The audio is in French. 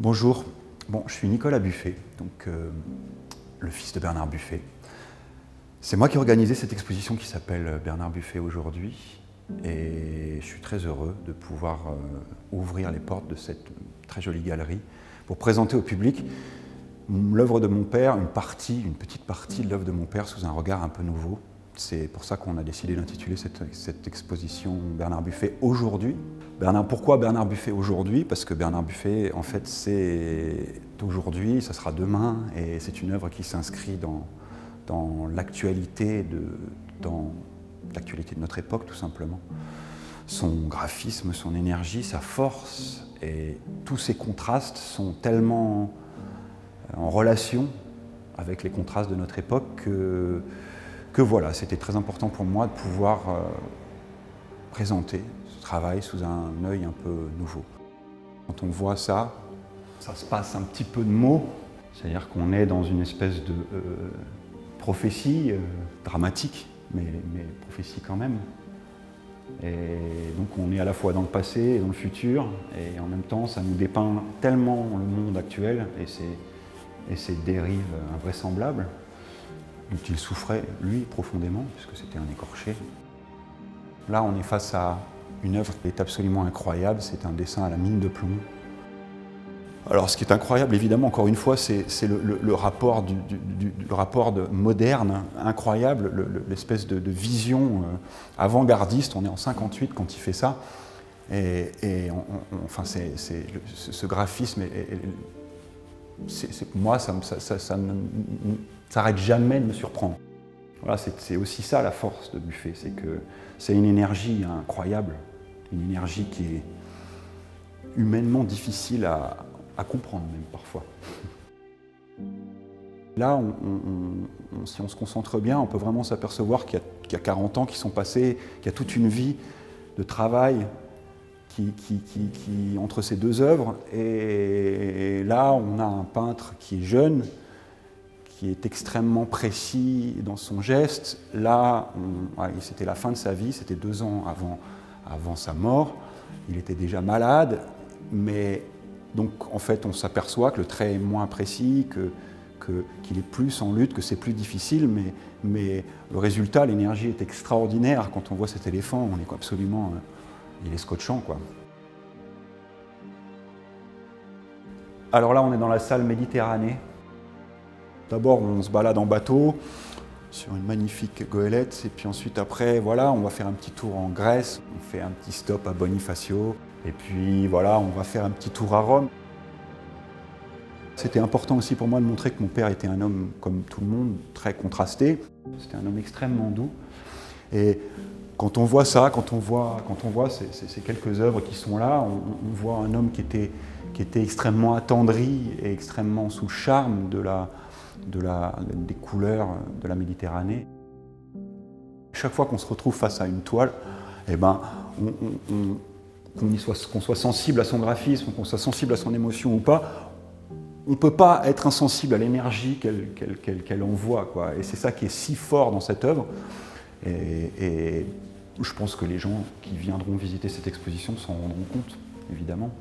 Bonjour, je suis Nicolas Buffet, le fils de Bernard Buffet. C'est moi qui ai organisé cette exposition qui s'appelle Bernard Buffet aujourd'hui et je suis très heureux de pouvoir ouvrir les portes de cette très jolie galerie pour présenter au public l'œuvre de mon père, une petite partie de l'œuvre de mon père sous un regard un peu nouveau. C'est pour ça qu'on a décidé d'intituler cette exposition Bernard Buffet aujourd'hui. Pourquoi Bernard Buffet aujourd'hui? Parce que Bernard Buffet, en fait, c'est aujourd'hui, ça sera demain, et c'est une œuvre qui s'inscrit dans l'actualité de notre époque, tout simplement. Son graphisme, son énergie, sa force, et tous ces contrastes sont tellement en relation avec les contrastes de notre époque que voilà, c'était très important pour moi de pouvoir présenter ce travail sous un œil un peu nouveau. Quand on voit ça, ça se passe un petit peu de mots, c'est-à-dire qu'on est dans une espèce de prophétie dramatique, mais prophétie quand même. Et donc on est à la fois dans le passé et dans le futur, et en même temps ça nous dépeint tellement le monde actuel et ses dérives invraisemblables, dont il souffrait, lui, profondément, puisque c'était un écorché. Là, on est face à une œuvre qui est absolument incroyable, c'est un dessin à la mine de plomb. Alors, ce qui est incroyable, évidemment, encore une fois, c'est le rapport moderne, incroyable, l'espèce de vision avant-gardiste. On est en 58 quand il fait ça. Enfin, ce graphisme, moi, ça n'arrête jamais de me surprendre. Voilà, c'est aussi ça la force de Buffet, c'est que c'est une énergie incroyable, une énergie qui est humainement difficile à comprendre même parfois. Là, si on se concentre bien, on peut vraiment s'apercevoir qu'il y a 40 ans qui sont passés, qu'il y a toute une vie de travail entre ces deux œuvres. Et là, on a un peintre qui est jeune, qui est extrêmement précis dans son geste. Là, c'était la fin de sa vie, c'était 2 ans avant sa mort. Il était déjà malade, mais donc en fait on s'aperçoit que le trait est moins précis, qu'il est plus en lutte, que c'est plus difficile, mais le résultat, l'énergie est extraordinaire. Quand on voit cet éléphant, on est absolument... il est scotchant, quoi. Alors là, on est dans la salle Méditerranée. D'abord, on se balade en bateau sur une magnifique goélette, et puis ensuite, après, voilà, on va faire un petit tour en Grèce, on fait un petit stop à Bonifacio, et puis voilà, on va faire un petit tour à Rome. C'était important aussi pour moi de montrer que mon père était un homme, comme tout le monde, très contrasté. C'était un homme extrêmement doux. Et quand on voit ça, quand on voit ces quelques œuvres qui sont là, on voit un homme qui était extrêmement attendri et extrêmement sous le charme des couleurs de la Méditerranée. Chaque fois qu'on se retrouve face à une toile, eh ben, qu'on soit sensible à son graphisme, qu'on soit sensible à son émotion ou pas, on ne peut pas être insensible à l'énergie qu'elle envoie, quoi. Et c'est ça qui est si fort dans cette œuvre. Et je pense que les gens qui viendront visiter cette exposition s'en rendront compte, évidemment.